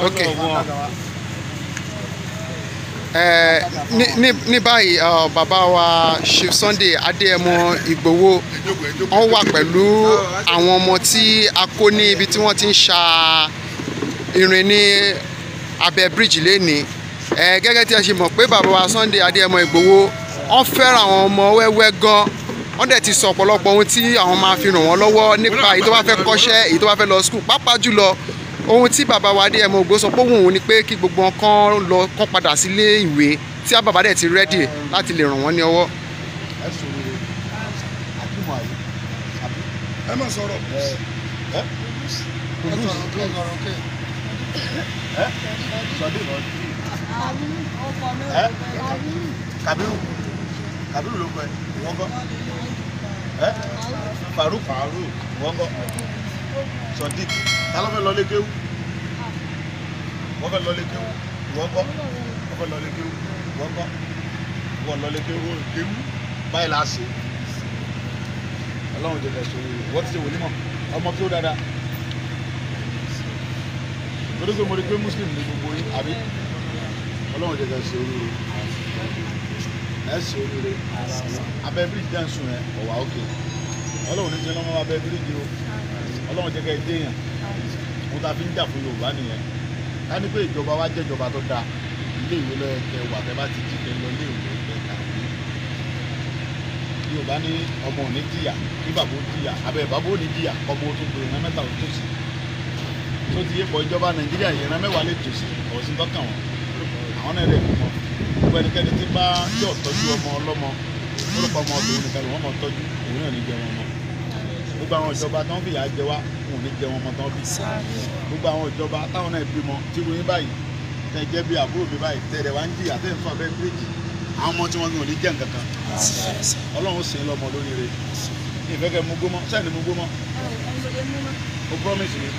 ok ní báyìí bàbá wa Chief Sunday Adéyẹmọ Ìgbòho wọ́n wà pẹ̀lú àwọn ọmọ tí a kó ní ibi tí wọ́n ti ń ṣa irin ní abẹ́ bíríjì lẹ́nìí gẹ́gẹ́ tí a ṣe mọ̀ pé bàbá wa Sunday Adéyẹmọ Ìgbòho wọ́n fẹ́ràn àwọn ọmọ wẹ́wẹ́ gan wọ́n dẹ̀ ti sọ ọ̀pọ̀lọpọ̀ ohun tí àwọn máa fi ràn wọ́n lọ́wọ́ nípa èyí tó bá fẹ́ kọ́ṣẹ́ èyí tó bá fẹ́ lọ skul pàápàá jùlọ ohun tí bàbá wa Adéyẹmọ Ìgbòho sọ pé òun ni pé kí gbogbo wọn kán padà sílé ìwé tí a bàbá dẹ̀ ti rẹ́dì láti lè ràn wọ́n ní ọwọ́. ẹ má sọ̀rọ̀ Kabiru ló pẹ́ wọ́n kọ́ Faruk wọ́n kọ́ Sodiq ta ló fẹ́ lọ lé kéwú wọ́n fẹ́ lọ lé kéwú wọ́n kọ́ wọ́n fẹ́ lọ lé kéwú wọ́n kọ́ wọ́n lọ lé kéwú báyìí la ṣe Ọlọ́run jẹ́ kẹ́ sórí wọ́n ti ṣe wòlíì mọ́ ọmọ kí ó dáadáa torí pé mo rí pé muslim ní gbogbo yín àbí Ọlọ́run jẹ́ kẹ́ sórí ẹ ṣe oríire abẹ́ bíríjì dẹ́ ń sùn ẹ̀ ọ̀wà òkè Ọlọ́run ní ṣe lọ́mọ abẹ́ bíríjì o Ọlọ́run jẹ́ kẹ́ ẹ déèyàn mo ta fi ń jà fún Yorùbá nìyẹn ká ní pé ìjọba wa jẹ́ ìjọba tó dáa ilé ìwé lọ́yẹ̀kẹ́ wà tẹ́ bá ti jí kẹ́ lọ ilé ìwé ẹ̀ka Yorùbá ní ọmọ ò ní jìyà ní bàbá ó jìyà abẹ́ bàbá ó ní jìyà ọmọ ó tún gbé ìran mẹ́ta ó tòsí tó ti yé pọ̀ ìjọba Nàìjíríà ìran mẹ́wàá lè tòsí ọ̀sìn tọ́kàn wọn àwọn náà lè mọ̀ gbogbo ẹnikẹ́ni tí bá yọ̀ tọ́jú ọmọ ọlọ́mọ lórúkọ ọmọ obìnrin nìkan ló wọ́n mọ̀ tọ́jú òun náà ní jẹ wọn mọ́ gbogbo àwọn ìjọba tí wọ́n fìyà jẹ wá wọn ò ní jẹ wọn mọ́ tí wọ́n fi gbogbo àwọn ìjọba táwọn náà bímọ tí wọ́n yín báyìí tẹ̀ jẹ́ bí àbúrò mi báyìí tẹ̀rẹ̀ wá ń jìyà tẹ̀ ń fún abẹ́ bíríjì àwọn ọmọ tí wọ́n ò ní jẹ́ nǹkan kan Ọlọ́run sì ń lọ́mọ lórí rẹ̀ ìfẹ́kẹ́ mú gbómọ sẹ́ni mú gbómọ o promise mi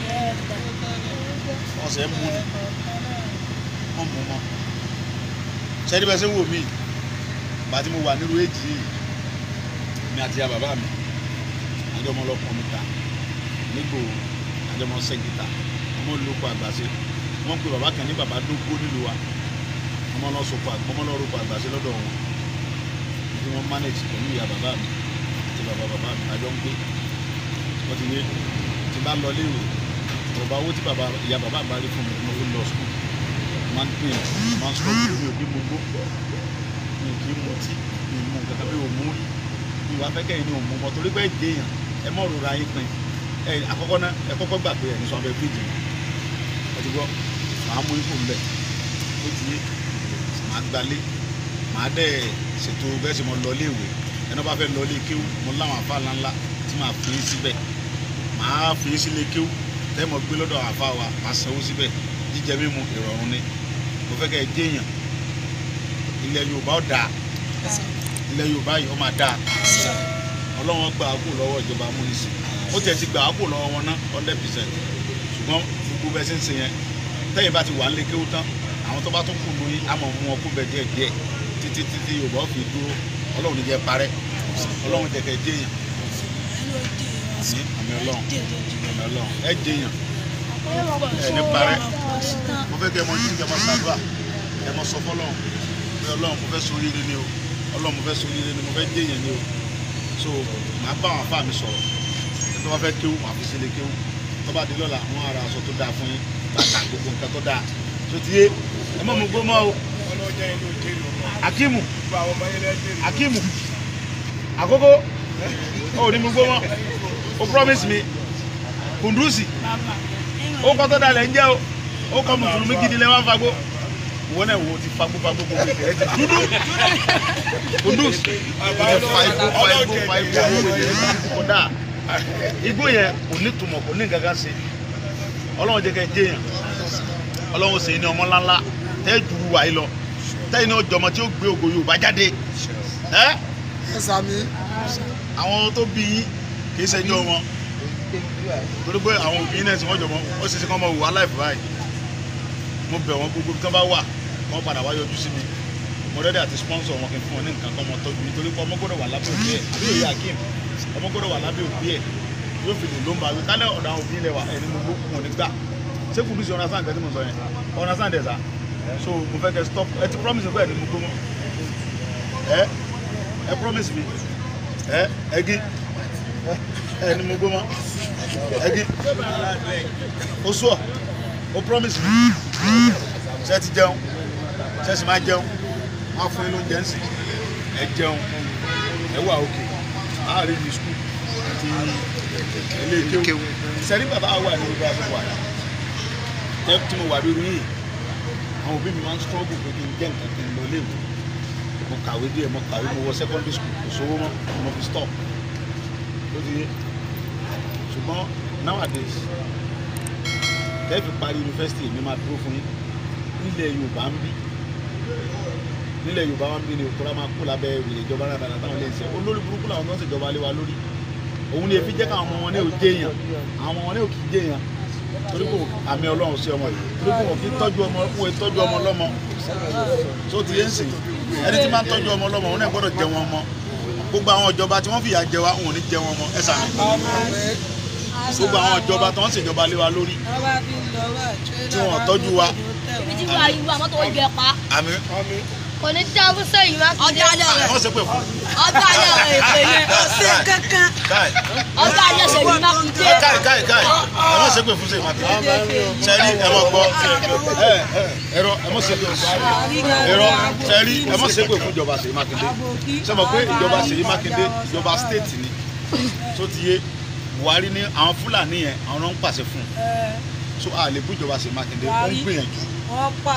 ọ̀sẹ̀ mú ni wọ́n mú mọ́ sẹ́ni bẹ́ẹ̀ sẹ́ wò mí bàtí mo wà nírú èjì yìí mi àti bàbá mi àjọmọ lọ́pọ̀ mi ta nígbò àjọmọ sẹ́gìtà ọmọ olùkọ́ àgbàṣe wọ́n pe bàbá kan ní bàbá dógó nílùú wa ọmọ lọ́rùkọ́ àgbàṣe lọ́dọ̀ wọn tí wọ́n manage pẹ̀lú ìyá bàbá mi àti bàbá mi àjọ ń gbé wọ́n ti yé tí bá lọ léèwé ọba owó tí ìyá bàbá bá rí fún mi mo fi lọ skul máa ń pè máa ń sọ pé mi ò kí mo gbó mi ò kí mo tí mi ò mú kankan bí òun mú rí mi wá fẹ́ kẹ́yìn ní òun mú mọ́ torí pé èdè èèyàn ẹ mọ̀ rora yín pin àkọ́kọ́ náà ẹ kọ́kọ́ gbà pé ẹ̀yin sọ abẹ́ bíríjì ẹ ti gbọ́ màá mú ikú mbẹ́ ó ti yé màá gbalé màá dẹ̀ ṣètò bẹ́ẹ̀ sì mo lọ léèwé ẹni bá fẹ́ lọ lé kéwú mo láwọn àfa ńláńlá tí màá fi í síbẹ̀ màá fi í sílé kéwú tẹ́ mọ̀ gbé lọ́dọ̀ àfa wa màá sanwó síbẹ̀ jíjẹ mímu ìrọ̀rùn ni mo fẹ́ kẹ́ ẹ jẹ́yàn ilẹ̀ Yorùbá ó dáa ilẹ̀ Yorùbá yìí ó máa dáa Ọlọ́run gbà á kú lọ́wọ́ ìjọba amúnisìn ó tiẹ̀ ti gbà á kú lọ́wọ́ wọn ná 100% ṣùgbọ́n gbogbo bẹ́ẹ̀ ṣe ń ṣe yẹn tẹ́yìn bá ti wà nílé kéwú tán àwọn tó bá tún kù lóyún àmọ́ mú wọn kú bẹ díẹ̀ díẹ̀ títí Yorùbá ó fi dúró Ọlọ́run ní jẹ́ parẹ́ Ọlọ́run jẹ́ kẹ́ jẹ́yàn àmì Ọlọ́run ẹ jẹ́yàn ní parẹ́ mo fẹ́ kẹ́ ẹ mọ jí kẹ́ ẹ mọ ṣàdúrà ẹ mọ sọ fọ́lọ́run pé Ọlọ́run mo fẹ́ ṣoríire ni o Ọlọ́run mo fẹ́ ṣoríire ni mo fẹ́ jẹ́yàn ni o so màá bá àwọn afá mi sọ̀rọ̀ tó bá fẹ́ kéwú màá fi sílé kéwú tó bá di lọ́la wọ́n ara aṣọ tó dáa fún yín bàtà gbogbo nǹkan tó dáa tó ti yé ẹ mọ̀ mo gbó mọ́ o Akimu àkókò ó ní mo gbó mọ́ o promise me Kundusi ó kọ́ tó dalẹ̀ ń jẹ́ o ó kọ́ mùsùlùmí gidi lẹ́wọ́n fagbó wọ́n náà wo ti fagbó gbogbo ìtẹ̀rẹ́ ti dúdú Kundusi kò dáa igbó yẹn kò ní túmọ̀ kò ní gàgà sí Ọlọ́run jẹ́ kẹ́ jẹ́yàn Ọlọ́run sì ní ọmọ ńláńlá tẹ́ ju wà yìí lọ tẹ́yìn náà jọmọ tí ó gbé ògo Yorùbá jáde àwọn tó bí yín kì í ṣẹjọ́ wọn torí pé àwọn òbí náà tí wọ́n jọmọ ó ṣe ṣe kí wọ́n máa wù wá láìpẹ́ báyìí mo bẹ̀ wọ́n gbogbo tí wọ́n bá wà wọ́n padà wá yọjú sí mi mo rẹ́dí àti sponsor wọn kì í fún wọn ní nǹkan kan mọ́ tọ́jú nítorí pé ọmọ gbọ́dọ̀ wà lábẹ́ òbí ẹ̀ àbí òye Akeem ọmọ gbọ́dọ̀ wà lábẹ́ òbí ẹ̀ yóò fi lè ló ń bá wí kálẹ̀ ọ̀dọ̀ àwọn òbí ilẹ̀ wa ẹni mo gbó wọn ní gbà ṣé kùdú sí understand kẹ́tí mo sọ yẹn understand ẹ̀ sá so mo fẹ́ kẹ́ stop ẹ ti promise pé ẹni mo gbó mọ́ ẹ promise mi ẹgí ẹni mo gbó mọ́ ẹgí o sọ o promise mi ṣe ti jẹun ṣe sì máa jẹun wọn fún yín lóúnjẹ ń sìn ẹ jẹun ẹ wà òkè àárín ní skul àti ilé ìkéwù sẹ́rí bàbá wà ní ìgbà tó wà jẹ́ tí mo wà lórí yìí àwọn òbí mi máa ń struggle pé kí n jẹ́ nǹkan kí n lọ léwu mo kàwé díẹ̀ mo kàwé mo wọ secondary school kò sówó mọ́ mo fi stop ló ti yé ṣùgbọ́n nowadays tẹ́ fi parí yunifásitì mi máa dúró fún yín nílẹ̀ Yorùbá ń bí nílẹ̀ Yorùbá wa ń bí ni òkúra máa kú lábẹ́ ìwé ìjọba náà dáadáa táwọn lè ṣe olórí burúkú làwọn tó ń ṣèjọba lé wa lórí òun ni èfi jẹ́ káwọn ọmọ wọn ní òjé èèyàn àwọn ọmọ wọn ní òkì jé èèyàn torí kò àmì Ọlọ́run sí ọmọ yìí torí kò wọ́n kí tọ́jú ọmọ fún ìtọ́jú ọmọ lọ́mọ tó ti yé ń sìn ẹni tí máa ń tọ́jú ọmọ lọ́mọ òun náà gbọ́dọ̀ jẹ wọn mọ́ gbogbo àwọn ìjọba tí wọ́n fìyà jẹ wá òun ò ní jẹ wọn mọ́ ẹ sàmì gbogbo àwọn ìjọba tó ń ṣèjọba lé wa lórí tí wọ́n tọ́jú wa àmì kò ní tí a fún sẹ́yìn má kí ọjà alẹ́ rẹ̀ wọ́n ṣe pé fún ọjà alẹ́ rẹ̀ èpè yẹn ọ̀sẹ̀ kankan ọjà alẹ́ sẹ́yìn má kí dé. káì ẹ mọ̀ ṣe pé fún sẹ́yìn má kí dé sẹ́rí ẹ mọ̀ gbọ́ ẹ̀rọ ẹ mọ̀ ṣe pé ẹ̀rọ sẹ́rí ẹ mọ̀ ṣe pé fún ìjọba Ṣèyí Mákindé ṣe mọ̀ pé ìjọba Ṣèyí Mákindé ìjọba state ni tó ti yé Buhari ní àwọn Fúlàní yẹn àwọn náà ń pàṣẹ fún so a lè bú ìjọba Ṣèyí Mákindé ó ń gbìyànjú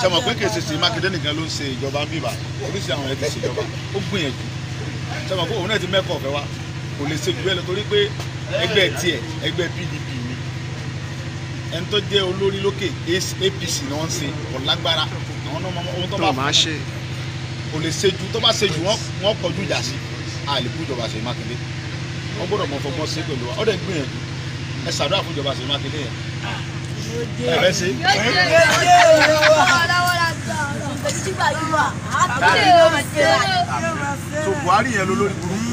ṣe mọ̀ pé kì í ṣe Ṣèyí Mákindé nìkan ló ń ṣe ìjọba ń bíbà oríṣi àwọn ẹ̀ ti ṣe ìjọba ó gbìyànjú ṣe mọ̀ pé òun náà ti mẹ́kọ̀ọ́ fẹ́ wa kò lè ṣe jù bẹ́ẹ̀ lọ torí pé ẹgbẹ́ tiẹ̀ ẹgbẹ́ PDP ni ẹni tó jẹ́ olórí lókè APC ni wọ́n ń ṣe kò lágbára àwọn náà ohun tó bá ṣe kò lè ṣe jù tó bá ṣe jù wọ́n kọjú ìjà sí a lè bú ìjọba Ṣèyí Mákindé wọ́n gbọ́dọ̀ mọ fọgbọ́n sí pẹ̀lú wa ó dẹ̀ gbìyànjú ẹ ṣàdúrà fún ìjọba Ṣèyí Mákindé yẹn ẹ bẹ ṣe. so Buhari yẹn ló lórí burúkú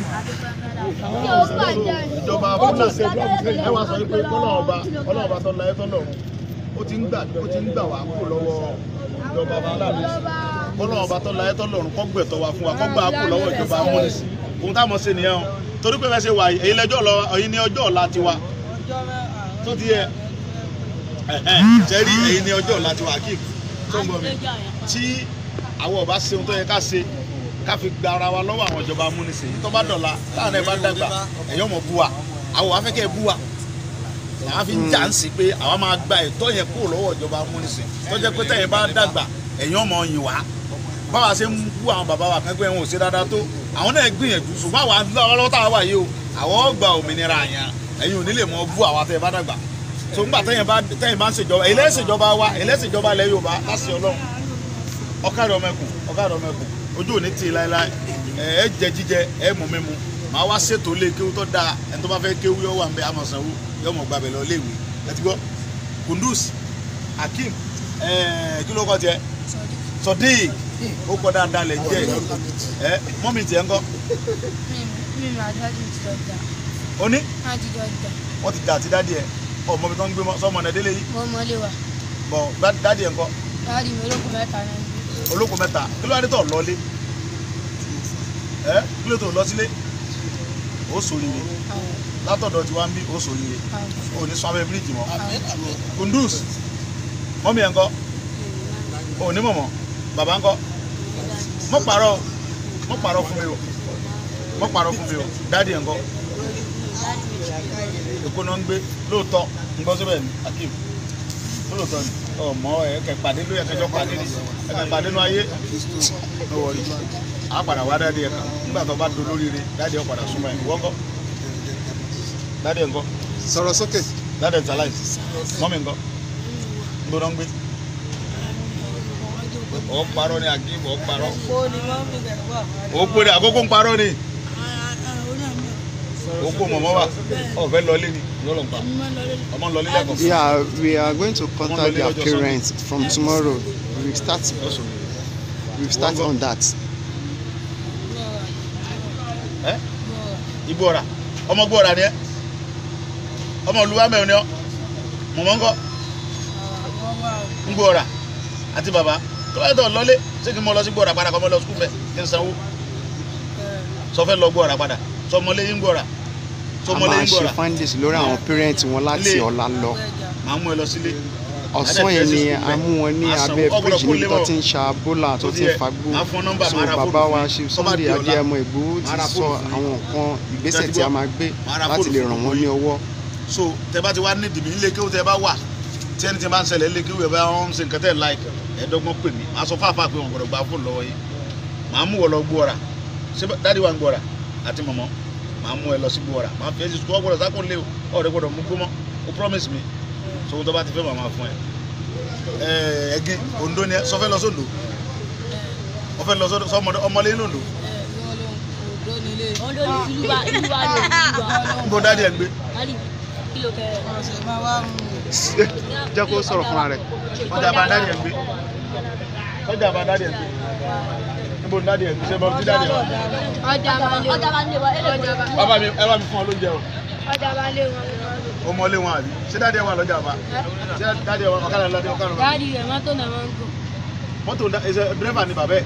ìjọba Fúlàní ẹ wá sọ pé ọlọ́ọ̀ba tó láyé tó lọ́run ó ti ń gbà wá kó lọ́wọ́ ìjọba Fúlàní ọlọ́ọ̀ba tó láyé tó lọ́run kó gbẹ̀tọ̀ wá fún wa kó gbà kó lọ́wọ́ ìjọba amúnisìn ohun táwọn ṣe nìyẹn o torí pé bẹ́ẹ̀ ṣe wà èyí ní ọjọ́ ọ̀la tiwa tó ti yẹ jẹ́rí èyí ní ọjọ́ ọ̀la tiwa kí tó ń bọ̀ mi tí àwọn ọba ṣe ohun tó yẹ ká ṣe ká fi gba ara wa lọ́wọ́ àwọn ìjọba amúnisìn tó bá dọ̀la táwọn ẹ̀ bá dàgbà ẹ̀yọ́ mọ̀ bú wa àwọn afẹ́kẹ́ bú wa làwọn fi ń jà ń sí pé àwọn máa gba ẹ̀tọ́ yẹn kúrò lọ́wọ́ ìjọba amúnisìn tó jẹ́ pé tẹ̀yìn bá dàgbà ẹ̀yọ́ mọ̀ yìn wá báwa ṣe ń bú àwọn bàbá wa kan pé wọn ò ṣe dáadáa tó àwọn náà gbìyànjú ṣùgbọ́n àwọn lọ́wọ́ táwa wà yìí o àwọn gba òmìnira àyàn ẹ̀yin ò ní lè mọ bú àwa tẹ́ ẹ bá dàgbà so nígbà tẹ́yìn bá ń ṣèjọba ẹlẹ́sìnjọba wa ẹlẹ́sìnjọba ilẹ̀ Yorùbá láti Ọlọ́run ọ̀kadà ọmọkùn ojú òní tì í láéláé ẹ jẹ jíjẹ ẹ mú mímu màá wá ṣètò lé kéwú tó dáa ẹni tó bá fẹ́ kéwú yọ wà ń bẹ amọ̀sánwó yọ mọ̀ gbàbẹ̀ lọ léèwé ẹ ti gbọ́ Kundus Hakeem kí ló kọ́ tiẹ̀ Sodiq ó kọ́ dáadáa lẹ̀ jẹ́ mọ́mí tiẹ̀ ń kọ́. ó ní wọ́n ti dà àti dádì ẹ̀ ọmọ mi tó ń gbé sọmọ ọ̀nà délé yìí. mo mọ lé wa. bọ̀ dádì ẹ̀ ń kọ́. dádì mi olókùn mẹ́ta náà. olókùn mẹ́ta kí ló wá dé tó lọ́lé kí ló tó lọ sílé ó sòrìrè látọ̀dọ̀ tí wá ń bí ó sòrìrè ó ní sọ́mẹ́ bíríìjì mọ́. Kundus mọ́mí ẹ̀ ń kọ́ ó ní mọ̀mọ́ bàbá ń kọ́ mọ́ pàrọ̀ fún mi o dádì ẹ̀ ń kọ́ èkó náà ń gbé lóòótọ́ ń gbọ́ síbẹ̀ ní Hakeem lóòótọ́ ni ọmọ ẹ̀kẹ́ pàdé ló yẹ kẹjọ pàdé ní ẹ̀kẹ́ pàdé ní ayé ló wọlé á padà wá dáadé ẹ̀ka nígbà tó bá do lóríire dáadé ẹ̀ padà súnmọ́ ẹ̀ wọ́n kọ́ dáadé ẹ̀ ń kọ́ sọ̀rọ̀ sókè dáadé ẹ̀ ń tàláì mọ́mí ń kọ́ ń gbóná ń gbé ọ̀ parọ́ ni Hakeem ọ̀ parọ́ ó pé ní àkókò ń parọ́ ni yeah, we are going to contact their parents from tomorrow. We start on that. Igbora ọmọ Gbora ni ẹ ọmọ olúwa mẹ́rin ni ọ́ mọ̀mọ́ ńkọ́ ń gbọ́ra àti bàbá tó bá tọ̀ lọ́lé ṣé kí n mọ lọ sí gbọ́ra padà kọ́ mọ lọ sukùl bẹ́ẹ̀ kí n sanwó sọ fẹ́ lọ gbọ́ra padà sọmọlé yín gbọ́ra sọmọlé yín gbọ́ra. a máa ṣe findings lórí àwọn pẹ́rẹ́ǹtì wọn láti ọ̀la lọ. màá mú ẹ lọ sílé. ọ̀sán yẹn ni a mú wọn ní abẹ́ bíríjì níbi tó ti ń ṣa bólà tó ti ń fagbó. so bàbá wa Chief Sunday Adéyẹmọ Ìgbòho ti sọ àwọn nǹkan ìgbésẹ̀ tí a máa gbé láti lè ràn wọ́n ní ọwọ́. so tẹ bá ti wá nídìí mi nílé kéwù tẹ bá wà tí ẹni tí bá ń ṣẹlẹ̀ nílé kéwù ẹ bá wọn ṣe nǹkan tẹ̀ like ẹ̀ẹ́dọ́gbọ́n pè mí màá sọ fáfá pé wọn gbọdọ̀ gba fóònù lọ́wọ́ yìí màá mú ọ lọ gbọ́ra ṣé dáàdi wa ń gbọ́ra àti mọ̀mọ́ màá mú ẹ lọ sí gbọ́ra màá fi ẹ́ sí sukùl ọgbọ́dọ̀ sákò lé o ọ̀rẹ́ gbọ́dọ̀ mú gbọ́mọ́ o promise me so tó bá ti fẹ́ màmá fún ẹ. Ẹ̀gìn Ondo ni ẹ sọ fẹ́ lọ sóńdó ọ fẹ́ lọ sóńdó ọmọlé ní Ondo. Nbọ dáàdi ẹ ń gbé. jẹ́ kó sọ̀rọ̀ fúnra rẹ̀. ọjà bá dáàdi ẹ ń gbé. ọjà bá dáàdi ẹ ń gbé. Nbọ dáàdi ẹ ń gbé ṣe bọ́ sí dáàdi ẹ. ọjà bá lé wa bàbá mi ẹ bá mi fún ọ lóúnjẹ o. ọjà bá lé wọn. ọmọlé wọn àbí ṣé dáàdi ẹ wà lọ́jà bá ṣé dáàdi ẹ wà ọ̀kadà lọ́dẹ ọ̀kadà lọ́dẹ. dáàdi rẹ̀ mọ́tò náà máa ń gùn. mọ́tò dírẹ́fà ni bàbá ẹ̀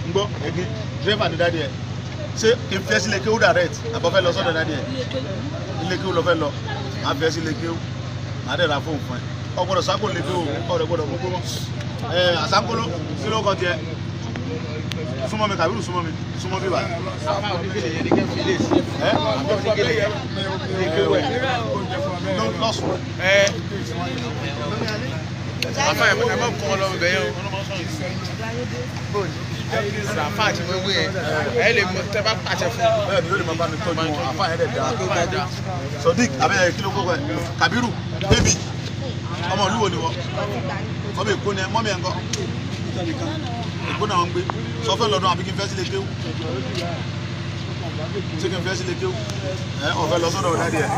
ń gbọ́ Ẹ̀gìn dírẹ́fà ni dáàdi ẹ̀ ṣé kí n fẹ́ sílé kéwú direct àbọ̀ fẹ́ lọ sọ́dọ̀ dáàdi ẹ̀ ilé kéwú lọ fẹ́ lọ máa fẹ́ sílé kéwú máa dẹ̀ ra fóònù fún ẹ ọgbọ́dọ̀ sákò lé kéwú ọ̀rẹ́ gbọ́dọ̀ mú gbọ́mọ́ àsákòló kí ló kọ́ tiẹ̀ súnmọ́ mi Kàbírù súnmọ́ mi súnmọ́ bí wà. lọ́sùn. àfa ẹ̀ mọ̀ kọ́ ọ lọ́wọ́ bẹ̀yẹn o àfa àti wíwí ẹ̀ lè tẹ bá pàṣẹ fún. bẹ́ẹ̀ ni yóò lè máa bá mi tọ́jú wọn àfa yẹn dẹ̀ dáa. Sodiq abẹ́yẹ kí ló kó kọ́ ẹ̀ Kàbírù bébì ọmọ olúwo ni wọ́n ọmọ Èkó ni ẹ mọ́mí ẹ̀ ń kọ́ Èkó náà ń gbé sọ fẹ́ lọ́dún àbí kí n fẹ́ sílé kéwù ṣé kí n fẹ́ sílé kéwù ọ̀fẹ́ lọ sọ́dọ̀ ọ̀dá díẹ̀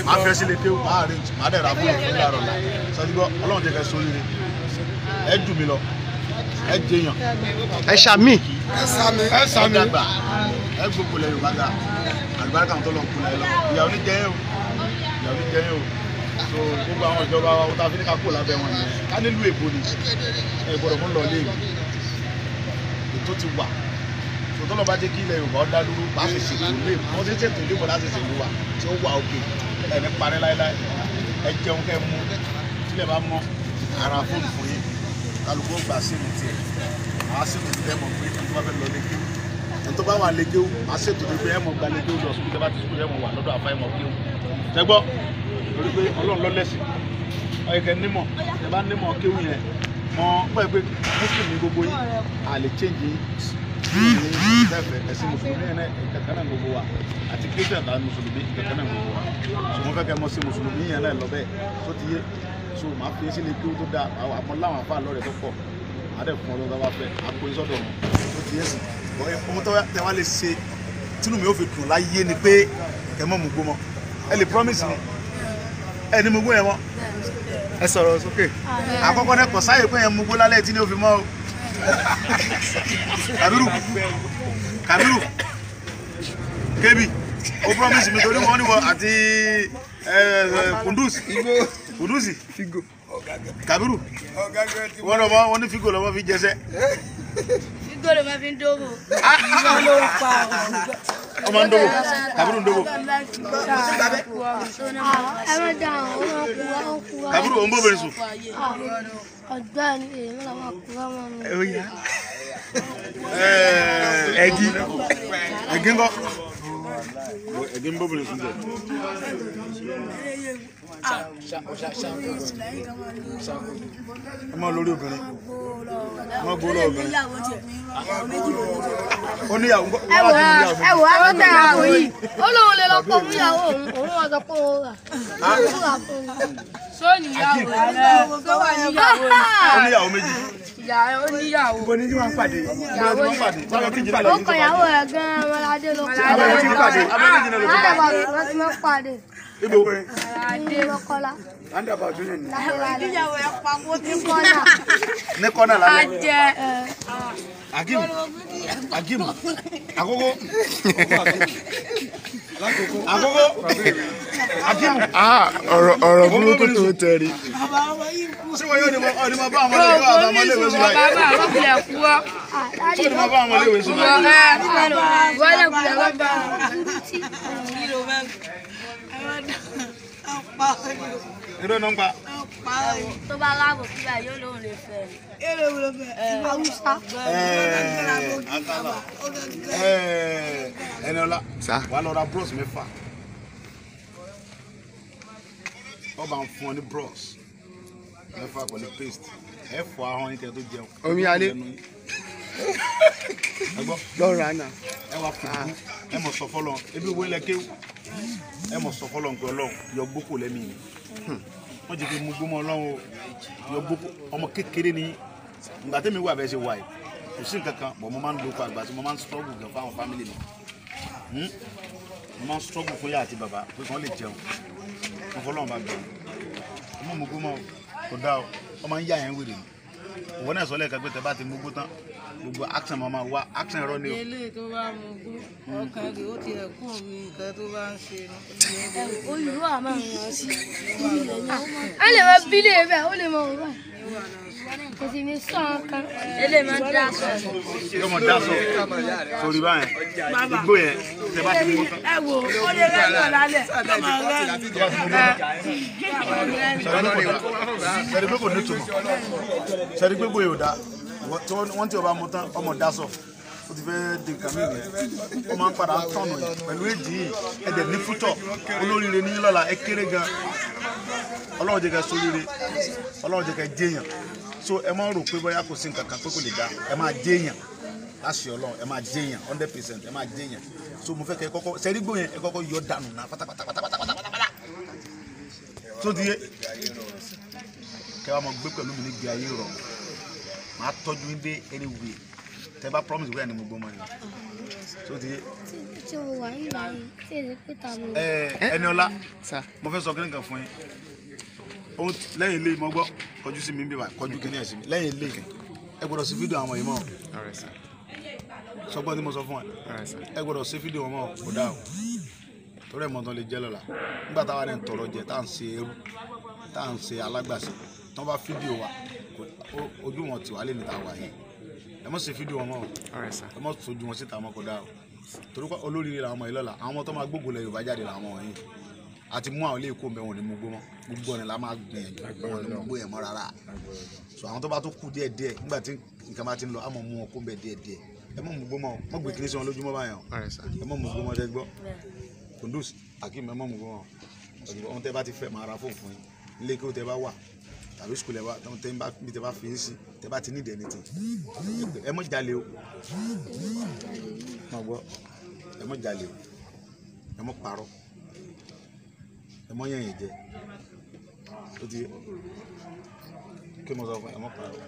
máa fẹ́ sílé kéwù máa rí máa dẹ̀ ra fún mi fún ìlàrọ̀ la sọ́dígbọ́ Ọlọ́run jẹ́ kẹ́ sórí rẹ̀ ẹ jù mí lọ ẹ jẹyàn ẹ ṣàmì. ẹ dàgbà ẹ gbogbo lẹ Yorùbá ga àlùbáríkà tó lọ ń kulẹ̀ lọ ìyàwó ní jẹyàn o ìyàwó ní jẹyàn o so gbogbo àwọn ìjọba wa wọ́n ta fi ní ká kó lábẹ́ wọn yẹn ká nílùú Èkó ni ẹ gbọ́dọ̀ fún lọ léèwé ètò ti wà tòótọ́ lọ́ba jẹ́ kí ilẹ̀ Yorùbá ó dá dúró bá ṣe ṣètò ilé wọ́n ti ṣètò ilé bọ̀ láti ṣètò wa tí ó wà òkè ẹ̀mí parí láéláé ẹ jẹun kẹ́ mú tílẹ̀ bá mọ́ ara fóònù fún yín kálukú gbà sínú tiẹ̀ àá sínú tiẹ̀ mọ̀ pé kí wọ́n fẹ́ lọ lékéwù ẹni tó bá wà lékéwù àá ṣètò pé ẹ mọ̀ gba lékéwù lọ sùkúl tẹ́ bá ti sùkúl ẹ mọ̀ wà lọ́dọ̀ àfáà ẹ mọ̀ kéwù tẹ́gbọ́ torí pé Ọlọ́run ló lẹ́sìn ọ̀yẹ̀kẹ́ nímọ̀ ẹ bá nímọ̀ kéwù yẹn mọ̀ pẹ́ pé muslim ní gbogbo yín à lè change yín tẹ́fẹ̀ ẹ̀sìn mùsùlùmí yẹn kankan náà gbogbo wa àti christian àti mùsùlùmí kankan náà gbogbo wa so mo fẹ́ kẹ́ mọ̀ sí mùsùlùmí yẹn náà lọ bẹ́ẹ̀ tó ti yé so màá fi sí ilé kéwù tó dáa àmọ́ láwọn afá lọ́rẹ̀ tó pọ̀ màá dẹ̀ fún ọlọ́dọ̀ bá fẹ́ àpò ìsọdọ̀ wọn tó ti yé sí ọmọ tó tẹ wá lè ṣe tínú mi ò fi dùn láyé ni pé kẹ́ mọ̀ mú gbó mọ́ ẹ lè promise mi ẹ ní mú gbó yẹn mọ́ ẹ sọ̀rọ̀ sókè àkọ́kọ́ náà kọ̀ sáyè pé yẹn mú gbó lálẹ́ tí ní o fi mọ́ o Kàbírù Kébì o promise mi torí wọn níwọ àti Kùndùsì Kàbírù wọn ní Fígò lọ́wọ́ fi jẹsẹ́. Fígò ló máa fi ń dóbò. ọmọ ń dóbò Kàbírù ń dóbò. Kàbírù ò ń bóbìnrin sùn. Ọ̀gbẹ́ni èmi làwọn àkùrọ̀ mọ́ mi. Ẹ̀gìn kọ́ ẹ̀gìn bóbìnrin sùn jẹ. ẹ mọ lórí obìnrin ẹ mọ gbóòrò obìnrin ó níyàwó ẹ wò á tẹ àwọn yìí ó lóun lè lọ pọ̀ fún ìyàwó òun wà sọ pé òun rà só níyàwó ó níyàwó méjì. Ìyàwó níyàwó. Ibo ni tí wọ́n pàdé? Ìyàwó ní pàdé. Ó kọ ìyàwó rẹ̀ gan-an Ọmọládé ló kọ́. Abẹ́rẹ́ ti pàdé. Abẹ́rẹ́ jìnnà ló fi pàdé. Wọ́n ti máa pàdé. Ibo. Ní Mọ́kọ́lá. Láńdàbà tún lè ní. Ìyàwó ẹ̀ pamọ́ ní kọ́nà. Ní kọ́nà lálẹ́. Ajẹ́. Akim. Àkókò. àkókò ọ̀rọ̀ burúkú tó tẹ̀rí. ṣé wọn yóò ní ma bá àwọn ọmọléwé àtàwọn ọmọléwé sùn báyìí. ṣé ní ma bá àwọn ọmọléwé sùn báyìí. irọ́ náà ń pa. tó bá láàbò síbẹ̀ yóò lóun lè fẹ́ Haúsá. Ẹniọlá wà lọ ra bros mẹ́fà wọ́n bá ń fún ọ ní bros mẹ́fà pẹ̀lú paste ẹ fọ ahọ́n yín kẹ́ tó jẹun. omi alẹ́ lọ́rọ̀ àná. ẹ wà fún ẹ mọ̀ sọ fọlọ́ ebi wo ilẹ̀ kéwù ẹ mọ̀ sọ fọlọ́ nǹkan ọlọ́run yọ gbókò lẹ́mìí ni wọ́n jẹ́ kí mú gbómọ ọlọ́run yọ gbókò ọmọ kékeré ni ìgbà tẹ́mi wà bẹ́ẹ̀ ṣe wà yìí kò sí nǹkan kan bọ̀ mo máa ń lo àgbà tí mo máa ń struggle gan fáwọn family mi mo máa ń struggle fún yá àti bàbá pé kàn lè jẹun mo fọlọ́run bá bẹ̀rù ọmọ mo gbómọ kò dá ọ ọmọ ń yá yẹn wèrè ni òwò náà sọ lẹ́ẹ̀kan pé tẹ bá ti mú gbó tán gbogbo action máa wá action ẹ̀rọ ni o. ilé tó bá mú gbó ọkàn rẹ̀ ó ti ẹ̀kú mi nǹkan tó bá ń ṣe ni. olùwà máa ń rán sí a lè máa bí lè bẹ́ẹ̀ ó lè máa wà kò sì ní sàn kan ilé máa ń dá sọ. yóò mọ̀ dá sọ sórí báyẹn gbogbo yẹn tẹ bá ti mú tán. ẹ wo ó lè rẹ́ ẹ̀kọ́ lálẹ́ ọmọ sẹ́ni pé kò ní tòmọ̀ sẹ́ni pé gbòye ò dá wọ́n tí o bá mú tán ọmọ dá sọ ó ti fẹ́ di nǹkan mìíràn ó máa ń padà tọ̀nù yìí pẹ̀lú èjì yìí ẹ̀dẹ̀ ní fútọ̀ olóríire ní lọ́la ẹ kéré gan ọlọ́run jẹ́ kẹ́ sóríire ọlọ́run jẹ́ kẹ́ jéèyàn so ẹ máa rò pé bóyá kò sí nǹkan kan pé kò lè dá ẹ máa jéèyàn láṣẹ ọlọ́run ẹ máa jéèyàn 100% ẹ máa jéèyàn so mo fẹ́ kẹ́ kọ́kọ́ sẹ́rígbó yẹn ẹ kọ́kọ́ yọ dànù náà pátápátá tó di yé kẹ́ wàá máa gbé pẹ̀lú mi ní gbé ayé rọ̀ màá tọ́jú yín dé anyway tẹ́ bá promise wíyà ni mo gbọ́ mọ́ ni tó di yé. tí mo wà nígbà yìí tí èdè pé ta mo. Ẹniọlá mo fẹ́ sọ kí nìkan fún yín lẹ́yìn ilé mo gbọ́ kọjú sí mi bí wà kọjú kí ní ẹ̀ sí mi lẹ́yìn ilé ẹ gbọ́dọ̀ sí fídíò àwọn yìí mọ́ sọgbọ́n tí mo sọ fún ẹ gbọ́dọ̀ sí fídíò wọn mọ́ kò dáa o torí ẹ̀ mọ́ tán lè jẹ́ lọ́la nígbà táwa rẹ̀ ń tọrọ jẹ tá à ń ṣe ẹrú tá à ń ṣe alágbàṣe tí wọ́n bá fídíò wa ojú wọn tì wá lè níta wà yìí ẹ mọ̀ sí fídíò wọn mọ́ o ẹ mọ̀ sojú wọn síta mọ́ kò dáa o torí pé olóríire làwọn ọmọ yìí lọ́la àwọn ọmọ tó máa gbógun lẹ Yorùbá jáde làwọn wọ̀nyí àti mú àwọn ilé ìkó mbẹ wọn ní mú gbó mọ́ gbogbo ọ̀nà la máa gbìyànjú wọn ní mú gbó yẹn mọ́ rárá so àwọn tó bá tó kú díẹ̀ díẹ̀ nígbà tí nǹkan bá ti ń lọ àmọ́ mú wọn kó mbẹ díẹ̀ díẹ̀ ẹ mọ̀ mú gbó mọ́ mọ́ gbé kiri sí wọn lójúmọ́ báyọ̀ ẹ mọ̀ mú gbó mọ́ dẹ́ gbọ́ Kundus Akeem ẹ mọ̀ mú gbó mọ́ ohun tẹ́ bá ti fẹ́ máa ra fóònù fún yín ilé kí ó tẹ́ bá wà tàbí sukùl ẹ wá tẹ́ bá fi sí tẹ́ bá ti ní ìdẹ́ni tì ẹ mọ̀ jalè o mọ̀ gbọ́ ẹ mọ̀ jalè o ẹ mọ̀ parọ́ ẹ mọ̀ yẹn jẹ ó ti kí mo sọ fún ẹ mọ̀ parọ́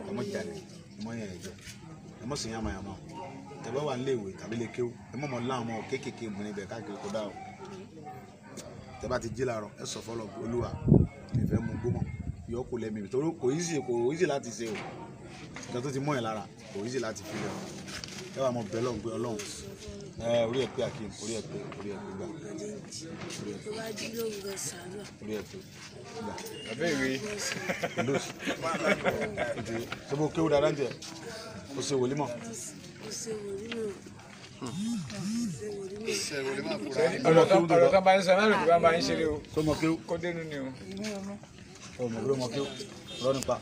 ẹ mọ̀ jalè ẹ mọ̀ yẹn jẹ ẹ mọ̀ sìn yàmàyàmà tẹ́ bá wà nílé ìwé tàbí lè kéwú ẹ mọ̀ mọ̀ láwọn ọmọ kéékèèké mọ̀ níbẹ̀ káàkiri kó dá o tẹ́ bá ti jí láàárọ̀ ẹ sọ fọlọ Olúwa ìfẹ́ mu gbọmọ yọ kó lẹ́mìí mi torí kò easy láti ṣe o nǹkan tó ti mọ̀ yẹn lára kò easy láti fi lọ ẹ wà mọ bẹ́ẹ̀ lọ́hùn pé Ọlọ́run orí ẹ̀ pé Akeem orí ẹ̀ pé gbà orí ẹ̀ pé gbà. Abẹ́ ìwé. Kundus ṣé bó kéwú dáadáa ń jẹ o ṣe wòlímọ̀. ọ̀rọ̀ kan bá ń sọ náà lòdì bá ń ṣeré o tó mọ kéwú kó dénú ni o. ọmọ kéwú lọ nípa.